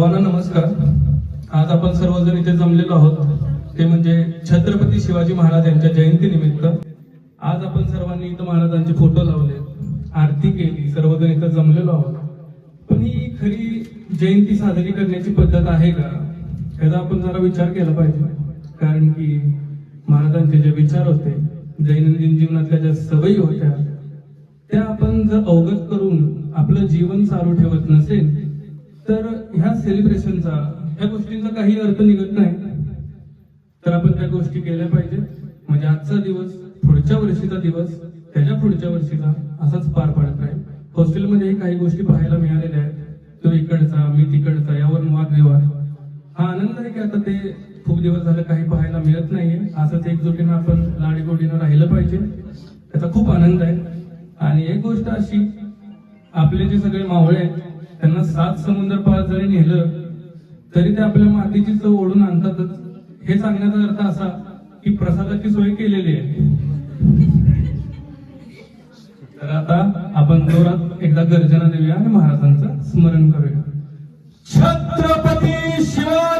सर्वांना नमस्कार। आज आपण सर्वजण इथे जमलेलो आहोत ते म्हणजे छत्रपती शिवाजी महाराज यांच्या जयंती निमित्त। आज आपण सर्वांनी इथं महाराजांचे फोटो लावले, आरती केली, सर्वजण इथं जमलेलो आहोत। पण ही खरी जयंती साजरी करण्याची पद्धत आहे का, याचा आपण जरा विचार केला पाहिजे। कारण की महाराजांचे जे विचार होते, दैनंदिन जीवनातल्या ज्या सवयी होत्या, त्या आपण जर अवगत करून आपलं जीवन चालू ठेवत नसेल तर ह्या सेलिब्रेशनचा, ह्या गोष्टींचा काही अर्थ निघत नाही। तर आपण त्या गोष्टी केल्या पाहिजे, म्हणजे आजचा दिवस, पुढच्या वर्षीचा दिवस, त्याच्या पुढच्या वर्षीचा असाच पार पडत राहील। हॉस्टेलमध्ये काही गोष्टी पाहायला मिळालेल्या आहेत, तो इकडचा मी तिकडचा, यावरून वादविवाद। हा आनंद आहे की आता ते खूप दिवस झालं काही पाहायला मिळत नाहीये। असंच एकजुटीनं आपण लाडीगोडीनं राहिलं पाहिजे, त्याचा खूप आनंद आहे। आणि एक गोष्ट अशी, आपले जे सगळे मावळे आहेत त्यांना 7 समुद्र पार जरी नेलं तरी ते आपल्या मातीची चव ओढून आणतातच। हे सांगण्याचा अर्थ असा की प्रसादाची सोय केलेली आहे। तर आता आपण जोरात एकदा गर्जना देऊया आणि महाराजांचं स्मरण करूया। छत्रपती शिवाजी